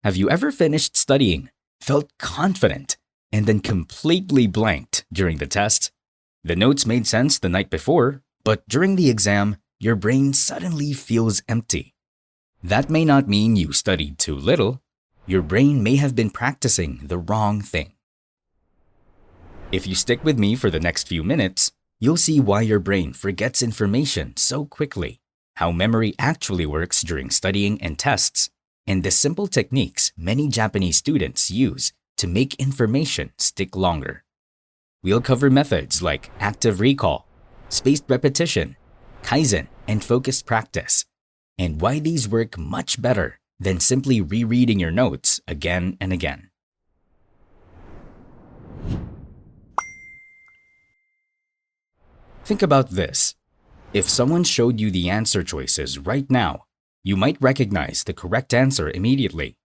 Have you ever finished studying, felt confident, and then completely blanked during the test? The notes made sense the night before, but during the exam, your brain suddenly feels empty. That may not mean you studied too little. Your brain may have been practicing the wrong thing. If you stick with me for the next few minutes, you'll see why your brain forgets information so quickly, how memory actually works during studying and tests, and the simple techniques many Japanese students use to make information stick longer. We'll cover methods like active recall, spaced repetition, kaizen, and focused practice, and why these work much better than simply rereading your notes again and again. Think about this. If someone showed you the answer choices right now, you might recognize the correct answer immediately.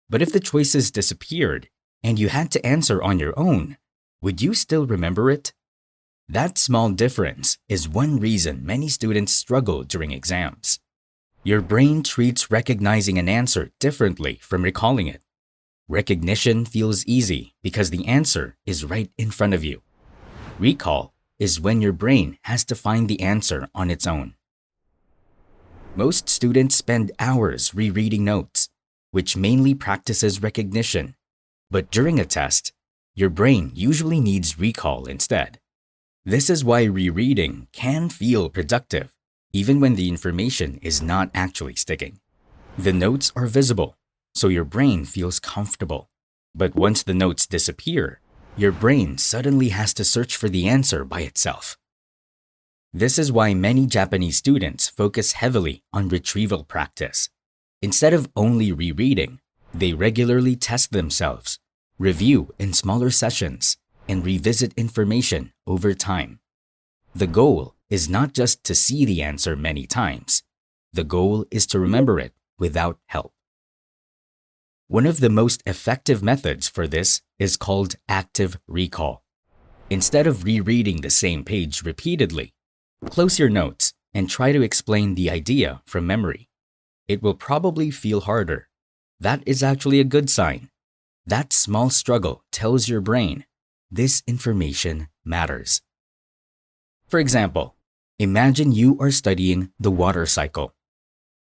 But if the choices disappeared and you had to answer on your own, would you still remember it? That small difference is one reason many students struggle during exams. Your brain treats recognizing an answer differently from recalling it. Recognition feels easy because the answer is right in front of you. Recall is when your brain has to find the answer on its own. Most students spend hours rereading notes, which mainly practices recognition. But during a test, your brain usually needs recall instead. This is why rereading can feel productive, even when the information is not actually sticking. The notes are visible, so your brain feels comfortable. But once the notes disappear, your brain suddenly has to search for the answer by itself. This is why many Japanese students focus heavily on retrieval practice. Instead of only rereading, they regularly test themselves, review in smaller sessions, and revisit information over time. The goal is not just to see the answer many times. The goal is to remember it without help. One of the most effective methods for this is called active recall. Instead of rereading the same page repeatedly, close your notes and try to explain the idea from memory. It will probably feel harder. That is actually a good sign. That small struggle tells your brain this information matters. For example, imagine you are studying the water cycle.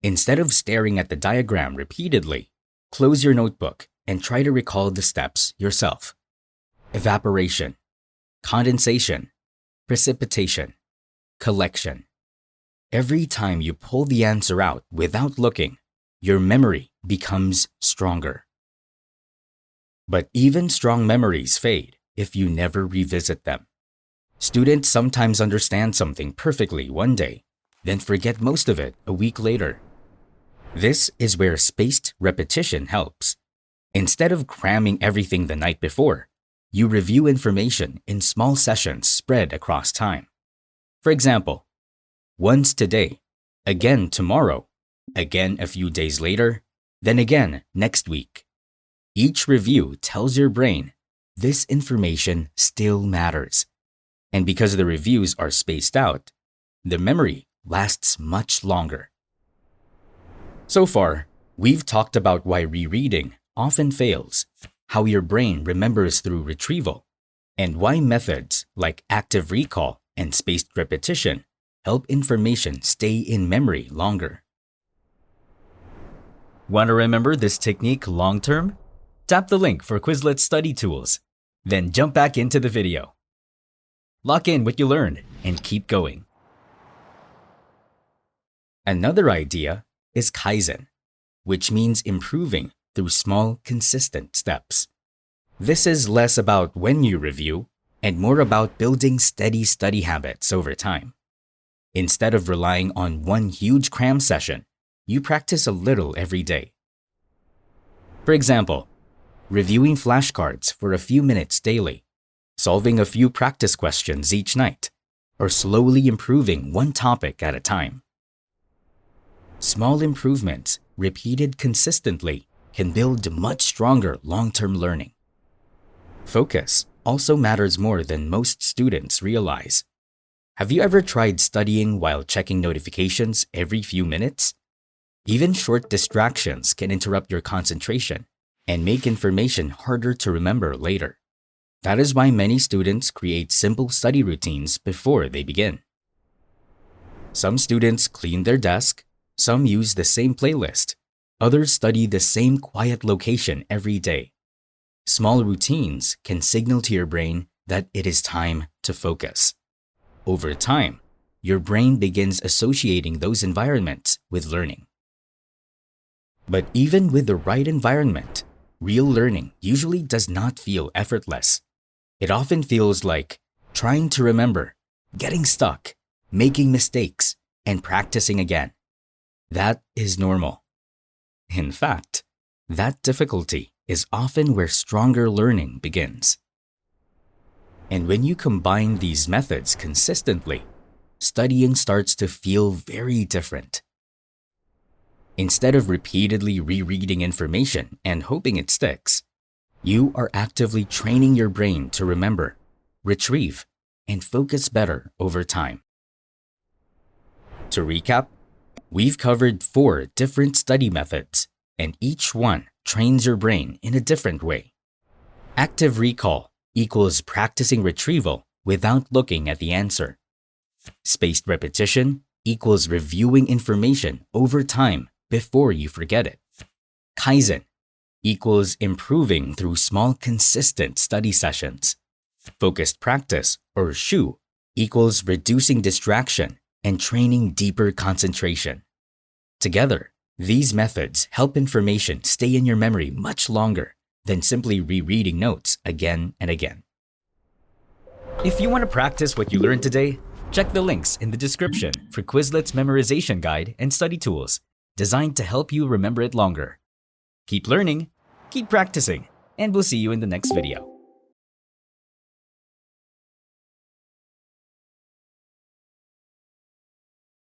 Instead of staring at the diagram repeatedly, close your notebook and try to recall the steps yourself. Evaporation, condensation, precipitation, collection. Every time you pull the answer out without looking, your memory becomes stronger. But even strong memories fade if you never revisit them. Students sometimes understand something perfectly one day, then forget most of it a week later. This is where spaced repetition helps. Instead of cramming everything the night before, you review information in small sessions spread across time. For example, once today, again tomorrow, again a few days later, then again next week. Each review tells your brain this information still matters. And because the reviews are spaced out, the memory lasts much longer. So far, we've talked about why rereading often fails, how your brain remembers through retrieval, and why methods like active recall and spaced repetition help information stay in memory longer. Want to remember this technique long-term? Tap the link for Quizlet study tools, then jump back into the video. Lock in what you learned and keep going. Another idea is kaizen, which means improving through small, consistent steps. This is less about when you review and more about building steady study habits over time. Instead of relying on one huge cram session, you practice a little every day. For example, reviewing flashcards for a few minutes daily, solving a few practice questions each night, or slowly improving one topic at a time. Small improvements, repeated consistently, can build much stronger long-term learning. Focus also matters more than most students realize. Have you ever tried studying while checking notifications every few minutes? Even short distractions can interrupt your concentration and make information harder to remember later. That is why many students create simple study routines before they begin. Some students clean their desk, some use the same playlist, others study the same quiet location every day. Small routines can signal to your brain that it is time to focus. Over time, your brain begins associating those environments with learning. But even with the right environment, real learning usually does not feel effortless. It often feels like trying to remember, getting stuck, making mistakes, and practicing again. That is normal. In fact, that difficulty is often where stronger learning begins. And when you combine these methods consistently, studying starts to feel very different. Instead of repeatedly rereading information and hoping it sticks, you are actively training your brain to remember, retrieve, and focus better over time. To recap, we've covered 4 different study methods, and each one trains your brain in a different way. Active recall equals practicing retrieval without looking at the answer. Spaced repetition equals reviewing information over time before you forget it. Kaizen equals improving through small, consistent study sessions. Focused practice, or SHU, equals reducing distraction and training deeper concentration. Together, these methods help information stay in your memory much longer than simply rereading notes again and again. If you want to practice what you learned today, check the links in the description for Quizlet's memorization guide and study tools designed to help you remember it longer. Keep learning, keep practicing, and we'll see you in the next video.